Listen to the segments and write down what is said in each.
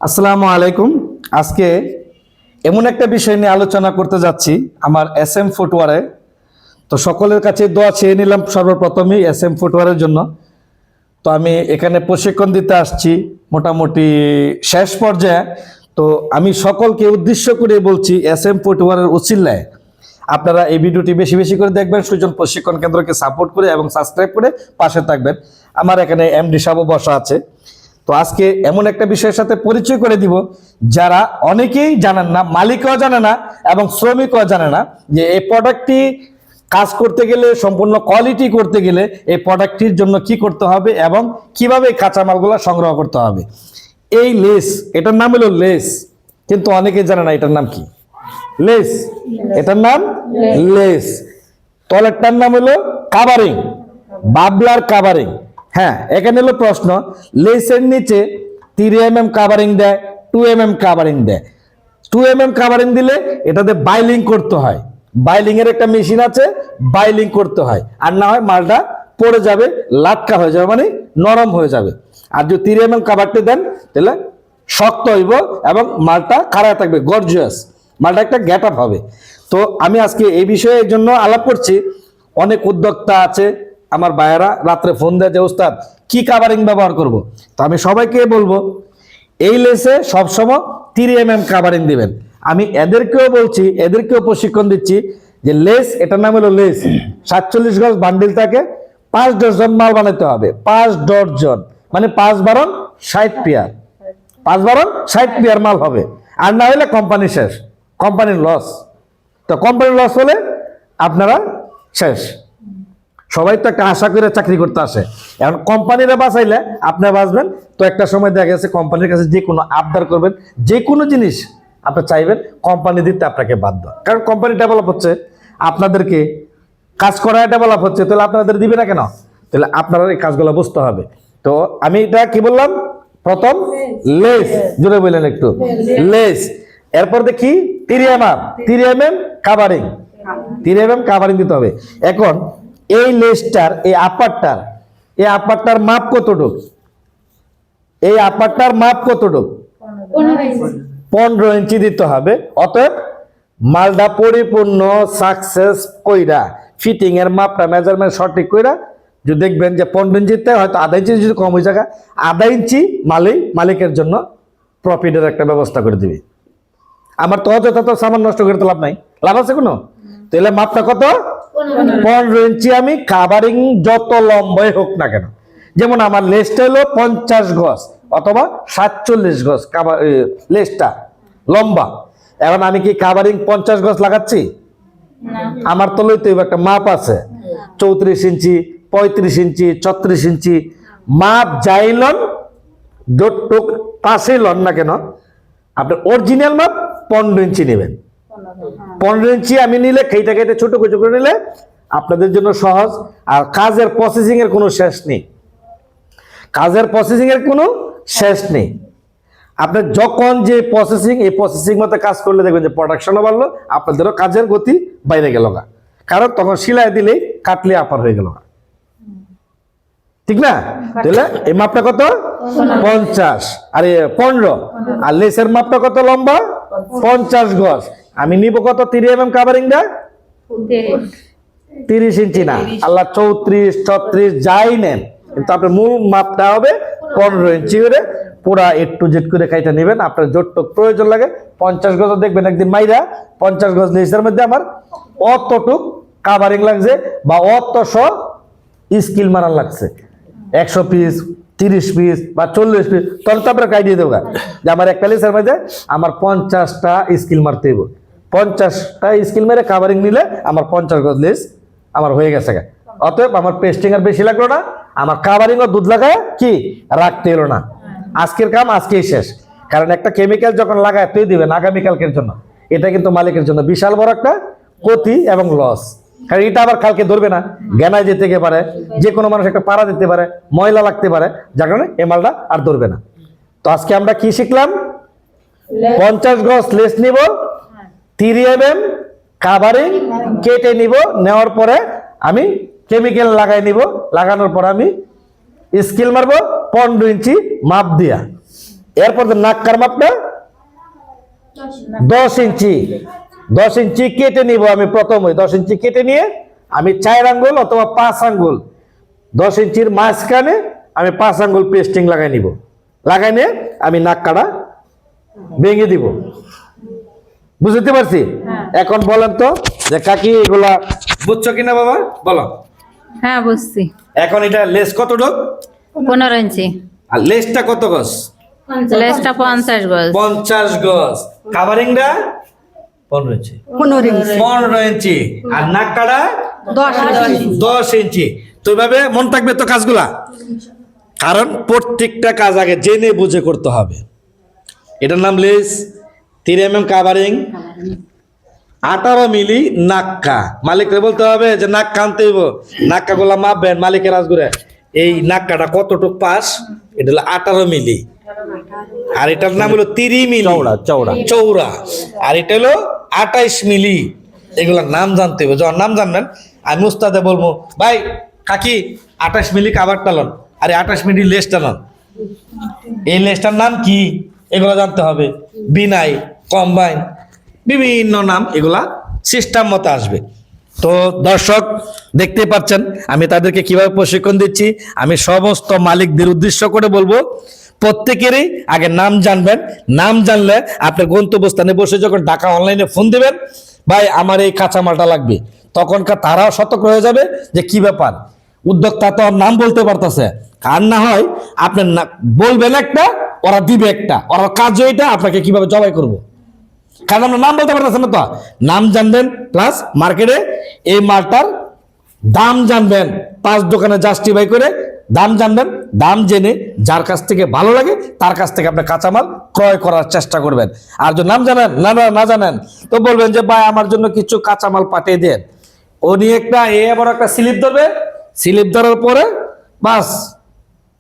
আসসালামু আলাইকুম। আজকে এমন একটা বিষয় নিয়ে আলোচনা করতে যাচ্ছি আমার SM ফুটওয়ারে। তো সকলের কাছে দোয়া চেয়ে নিলাম সর্বপ্রথমেই SM ফুটওয়ারের জন্য। তো আমি এখানে প্রশিক্ষণ দিতে আসছি মোটামুটি শেষ পর্যায়ে। তো আমি সকলকে উদ্দেশ্য করে বলছি SM ফুটওয়ারের উছিলায় আপনারা এই ভিডিওটি বেশি বেশি করে দেখবেন, সুজন প্রশিক্ষণ কেন্দ্রকে সাপোর্ট করে এবং সাবস্ক্রাইব করে পাশে থাকবেন। আমার এখানে MD সাহেব বসা আছে। তো আজকে এমন একটা বিষয়ের সাথে পরিচয় করে দিব যারা অনেকেই জানেন না, মালিকও জানে না এবং শ্রমিকও জানে না যে এই প্রোডাক্টটি কাজ করতে গেলে, সম্পূর্ণ কোয়ালিটি করতে গেলে এই প্রোডাক্টটির জন্য কি করতে হবে এবং কিভাবে কাঁচামালগুলো সংগ্রহ করতে হবে। এই লেস, এটার নাম হলো লেস, কিন্তু অনেকেই জানে না এটার নাম কি। লেস, এটার নাম লেস। তলেরটার নাম হলো কাভারিং, বাবলার কাভারিং। হ্যাঁ, এখানে হলো প্রশ্ন, লেসের নিচে 3mm কাভারিং দেয়, 2mm কাভারিং দেয়। 2mm কাভারিং দিলে এটাতে বাইলিং করতে হয়, বাইলিং এর একটা মেশিন আছে, বাইলিং করতে হয়, আর না হয় মালটা পড়ে যাবে, লাটকা হয়ে যাবে, মানে নরম হয়ে যাবে। আর যদি 3mm কাভারটি দেন তাহলে শক্ত হইব এবং মালটা খাড়ায় থাকবে, গর্জিয়াস, মালটা একটা গেট আপ হবে। তো আমি আজকে এই বিষয়ে জন্য আলাপ করছি। অনেক উদ্যোক্তা আছে আমার ভাইয়েরা, রাত্রে ফোন দেয় যে উস্তাদ কি কাভারিং ব্যবহার করব। তো আমি সবাইকে বলবো এই লেসে সবসময় 3mm কাভারিং দিবেন। আমি এদেরকেও বলছি, এদেরকেও প্রশিক্ষণ দিচ্ছি যে লেস, এটার নাম হলো লেস। 47 গজ বান্ডিল থাকে, 5 ডজন মাল বানাতে হবে, 5 ডজন মানে 5 বারণ 60 পেয়ার, 5 বারণ 60 পেয়ার মাল হবে। আর না হলে কোম্পানি শেষ, কোম্পানির লস। তো কোম্পানির লস হলে আপনারা শেষ। সবাই তো একটা আশা করে চাকরি করতে আসে, এখন কোম্পানিরা বাঁচাইলে আপনি বাঁচবেন। তো একটা সময় দেখা গেছে কোম্পানির কাছে যে কোনো আবদার করবেন, যে কোনো জিনিস আপনি চাইবেন, কোম্পানি দিতে আপনাকে বাধ্য, কারণ কোম্পানি ডেভেলপ হচ্ছে, আপনাদেরকে কাজ করা ডেভেলপ হচ্ছে, তাহলে আপনাদের দিবে না কেন? তাহলে আপনারা এই কাজগুলো বুঝতে হবে। তো আমি এটা কি বললাম, প্রথম লেস, জোরে বললেন একটু, লেস। এরপর দেখি 3mm কাভারিং, 3mm কাভারিং দিতে হবে। এখন এই লেসটার, এই আপারটার মাপ কতটুক? এই আপারটার মাপ কতটুক? 15 ইঞ্চি দিতে হবে। অতএব মালটা পরিপূর্ণ সাকসেস কইরা, ফিটিং এর মাপটা মেজারমেন্ট সঠিক কইরা যদি দেখবেন যে 15 ইঞ্চিতে হয়তো আধা ইঞ্চি যদি কম হয়ে যায়, আধা ইঞ্চি মালিকের জন্য প্রফিটের একটা ব্যবস্থা করে দিবি। আমার তো অযথা তো সামান নষ্ট করে তো লাভ নাই, লাভ আছে কোনো? তাহলে মাপটা কত? 15 ইঞ্চি। আমি কাভারিং যত লম্বাই হোক না কেন, যেমন আমার লেসটা হলো 50 গজ অথবা 47 গজ লেসটা লম্বা। এখন আমি কি কাভারিং 50 গজ লাগাচ্ছি? আমার তো লইতে একটা মাপ আছে, 34 ইঞ্চি, 35 ইঞ্চি, 36 ইঞ্চি মাপ যাইলন, যতটুক পাশেই লন না কেন, আপনার অরিজিনাল মাপ 15 ইঞ্চি নেবেন। 15 ইঞ্চি আমি নিলে খেইটা খেটে ছোট করে নিলে আপনাদের জন্য সহজ। আর কাজের প্রসেসিং এর কোনো শেষ নেই, কাজের প্রসেসিং এর কোনো শেষ নেই। আপনার যখন যে প্রসেসিং, এই প্রসেসিং মতো কাজ করলে দেখবেন যে প্রোডাকশনও বাড়লো, আপনাদেরও কাজের গতি বাইরে গেল না, কারণ তখন সিলাই দিলেই কাটলে আপার হয়ে গেল না, ঠিক না? তাহলে এই মাপটা কত? 50 আর 15। আর লেসের মাপটা কত লম্বা? 50 গজ। আমি নিব কত? 3mm কাভারিং দা 30 ইঞ্চি না, আল্লাহ 34 36 যাই নেন, কিন্তু আপনার মূল মাপটা হবে 15 ইঞ্চি করে। পুরা A to Z করে কাইটা নেবেন, আপনার যতটুক প্রয়োজন লাগে। 50 গজ দেখবেন একদিন মাইরা 50 গজ লেসের মধ্যে আমার অতটুক কাভারিং লাগছে বা অতশো স্কিল মারান লাগছে, 100 পিস, 30 পিস বা 40 পিস, তখন তো আপনার আইডিয়া দেবো যে আমার একটা লেসের মধ্যে আমার 50টা স্কিল মারতে হইব। 50টা স্কিল মেরে কাভারিং নিলে আমার 50 গজ লেস আমার হয়ে গেছে। অতএব আমার পেস্টিং আর বেশি লাগলো না, আমার কাভারিং ও দুধ লাগায় কি রাখতে এলো না। আজকের কাম আজকেই শেষ, কারণ একটা কেমিক্যাল যখন লাগায় তুই দিবেন আগামীকালকের জন্য, এটা কিন্তু মালিকের জন্য বিশাল বড় একটা ক্ষতি এবং লস। কারণ এটা আবার কালকে ধরবে না, জ্ঞানায় যেতে পারে, যে কোনো মানুষ একটা পাড়া দিতে পারে, ময়লা লাগতে পারে, যার কারণে এই মালটা আর ধরবে না। তো আজকে আমরা কি শিখলাম? 50 গজ লেস নিব, 3mm কাভারিং কেটে নিব, নেওয়ার পরে আমি কেমিক্যাল লাগাই নিব, লাগানোর পর আমি স্কিল মারবো 15 ইঞ্চি মাপ দিয়া। এরপর নাক্কার মাপটা 10 ইঞ্চি। 10 ইঞ্চি কেটে নিব আমি প্রথমে। 10 ইঞ্চি কেটে নিয়ে আমি 4 আঙ্গুল অথবা 5 আঙ্গুল 10 ইঞ্চির মাঝখানে আমি 5 আঙ্গুল পেস্টিং লাগাই নিব। লাগাই নিয়ে আমি নাক্কাটা ভেঙে দিব। বুঝতে পারছি? এখন বলেন তো যে কাকি এগুলা বুঝছো কিনা বাবা, বলো। হ্যাঁ বুঝছি। এখন এটা লেস কত ডক? 15 ইঞ্চি। আর লেসটা কত গজ? লেসটা 50 গজ। 50 গজ। কাভারিংটা 15 ইঞ্চি। 15 ইঞ্চি। আর নাক্কাটা 10 ইঞ্চি। তো এইভাবে মন থাকবে তো কাজগুলা, কারণ প্রত্যেকটা কাজ আগে জেনে বুঝে করতে হবে। এটার নাম লেস, 3 mm কাভারিং, 18 মিলি নাক্কা। মালিককে বলতে হবে যে নাক্কা আনতে হইব, নাক্কা গুলা মাপবেন মালিকের রাজগুড়ে। এই নাক্কাটা কতটুক পাস? এটা হলো 18 মিলি। আর এটার নাম হলো 30 মিলি চৌড়া। আর এটা হলো 28 মিলি। এগুলার নাম জানতে হবে। যখন নাম জানবেন আমি উস্তাদে বলবো, ভাই কাকি 28 মিলি কাভার টালন, আরে 28 মিলি লেস টালন, এই লেসটার নাম কি, এগুলো জানতে হবে। বিনাই, কম্বাইন, বিভিন্ন নাম, এগুলা সিস্টেম মতো আসবে। তো দর্শক দেখতে পাচ্ছেন আমি তাদেরকে কিভাবে প্রশিক্ষণ দিচ্ছি। আমি সমস্ত মালিকদের উদ্দেশ্য করে বলবো, প্রত্যেকেরই আগে নাম জানবেন। নাম জানলে আপনার গন্তব্যস্থানে বসে যখন ঢাকা অনলাইনে ফোন দিবেন, ভাই আমার এই কাঁচামালটা লাগবে, তখনকার তারাও সতর্ক হয়ে যাবে যে কি ব্যাপার, উদ্যোক্তা তো নাম বলতে পারতেছে। আর না হয় আপনার বলবেন একটা, ওরা দিবে একটা, ওরা কাজ এটা, আপনাকে কিভাবে জবাই করবো, কারণ আমরা নাম বলতে পারতেছেন না। তো নাম জানবেন, প্লাস মার্কেটে এই মালটার দাম জানবেন, 5 দোকানে জাস্টিফাই করে দাম জানবেন। দাম জেনে যার কাছ থেকে ভালো লাগে তার কাছ থেকে আপনি কাঁচামাল ক্রয় করার চেষ্টা করবেন। আর যদি নাম জানেন না জানেন তো বলবেন যে ভাই আমার জন্য কিছু কাঁচামাল পাঠিয়ে দেন। উনি একটা আবার একটা স্লিপ ধরবে, স্লিপ ধরার পরে বাস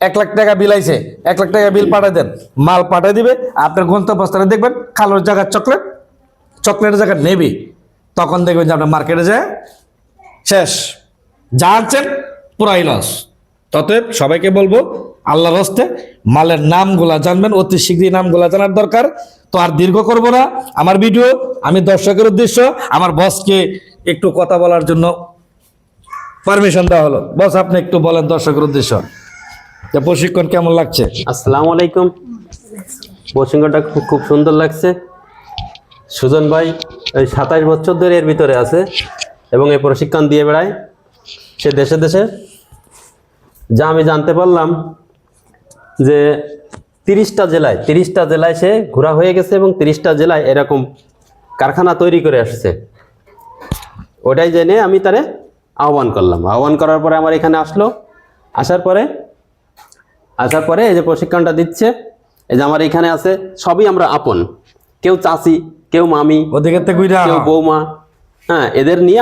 1 লাখ টাকা বিল আইছে, 1 লাখ টাকা বিল পাঠিয়ে দেন, মাল পাঠিয়ে দিবে। আপনার গন্তব্যস্থানে দেখবেন কালোর জায়গায় চকলেটের জায়গায় নেবি, তখন দেখবেন যে আপনার মার্কেটে যায় শেষ, যা আনছেন পুরাই লস। ততএব সবাইকে বলবো আল্লাহর হস্তে মালের নামগুলা জানবেন, অতি শীঘ্রই নামগুলা জানার দরকার। তো আর দীর্ঘ করব না আমার ভিডিও। আমি দর্শকের উদ্দেশ্য আমার বসকে একটু কথা বলার জন্য পারমিশন দেওয়া হলো। বস আপনি একটু বলেন দর্শকের উদ্দেশ্য যে প্রশিক্ষণ কেমন লাগছে? আসসালামু আলাইকুম। প্রশিক্ষণটা খুব সুন্দর লাগছে। সুজন ভাই এই 27 বছর ধরে এর ভিতরে আছে এবং এই প্রশিক্ষণ দিয়ে বেড়ায় সে দেশে দেশে। যা আমি জানতে পারলাম যে 30টা জেলায় সে ঘোরা হয়ে গেছে এবং 30টা জেলায় এরকম কারখানা তৈরি করে আসছে। ওটাই জেনে আমি তারে আহ্বান করলাম। আহ্বান করার পরে আমার এখানে আসার পরে এই যে প্রশিক্ষণটা দিচ্ছে, এই যে আমার এখানে আছে সবই আমরা আপন, কেউ চাচি, কেউ মামি, কেউ বৌমা। হ্যাঁ, এদের নিয়ে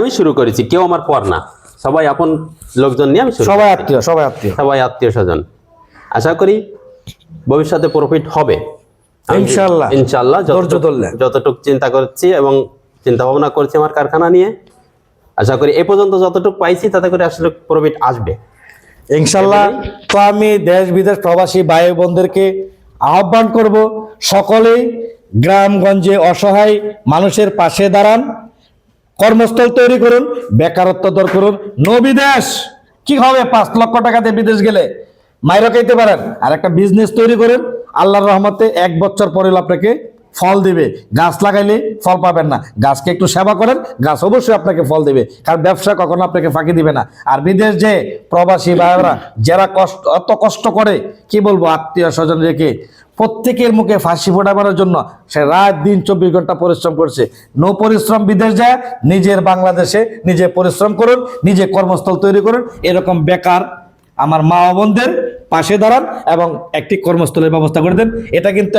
আমি শুরু করেছি। কেউ আমার পর না, সবাই আপন লোকজন নিয়ে আমি সবাই আত্মীয় স্বজন। আশা করি ভবিষ্যতে প্রফিট হবে ইনশাল্লাহ। যতটুকু চিন্তা করছি এবং চিন্তা ভাবনা করছি আমার কারখানা নিয়ে, আশা করি এ পর্যন্ত যতটুকু পাইছি তাতে করে আসলে প্রফিট আসবে ইনশাল্লাহ। তো আমি দেশ বিদেশ প্রবাসী ভাই বোনদেরকে আহ্বান করব, সকলেই গ্রামগঞ্জে অসহায় মানুষের পাশে দাঁড়ান, কর্মস্থল তৈরি করুন, বেকারত্ব দূর করুন। বিদেশ কি হবে? 5 লক্ষ টাকাতে বিদেশ গেলে মাইরা খাইতে পারেন। আর একটা বিজনেস তৈরি করেন, আল্লাহর রহমতে 1 বছর পরে আপনাকে ফল দিবে। গাছ লাগাইলে ফল পাবেন না, গাছকে একটু সেবা করেন, গাছ অবশ্যই আপনাকে ফল দিবে। কারণ ব্যবসা কখনো আপনাকে ফাঁকি দিবে না। আর বিদেশ যে প্রবাসী ভাইরা যারা অত কষ্ট করে, কি বলবো, আত্মীয় স্বজন রেখে প্রত্যেকের মুখে ফাঁসি ফোটাবার জন্য সে রাত দিন 24 ঘন্টা পরিশ্রম করছে। পরিশ্রম বিদেশ যায়, নিজের বাংলাদেশে নিজে পরিশ্রম করুন, নিজে কর্মস্থল তৈরি করুন। এরকম বেকার আমার মা বোনদের পাশে দাঁড়ান এবং একটি কর্মস্থলের ব্যবস্থা করে দেন। এটা কিন্তু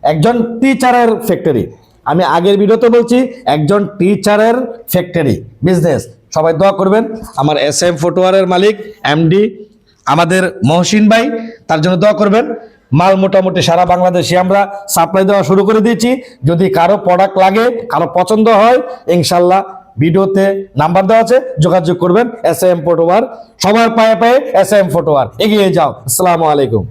একজন টিচারের ফ্যাক্টরি। আমি আগের ভিডিওতে বলছি, একজন টিচারের ফ্যাক্টরি বিজনেস। সবাই দোয়া করবেন। আমার SM ফুটওয়ারের মালিক MD আমাদের মহসিন ভাই, তার জন্য দোয়া করবেন। মাল মোটামুটি সারা বাংলাদেশে আমরা সাপ্লাই দেওয়া শুরু করে দিয়েছি। যদি কারো প্রোডাক্ট লাগে, কারো পছন্দ হয়, ইনশাল্লাহ ভিডিওতে নাম্বার দেওয়া আছে, যোগাযোগ করবেন। এস এম ফুটওয়ার, সবার পায়ে পায়ে এস এম ফুটওয়ার, এগিয়ে যাও। আসসালামু আলাইকুম।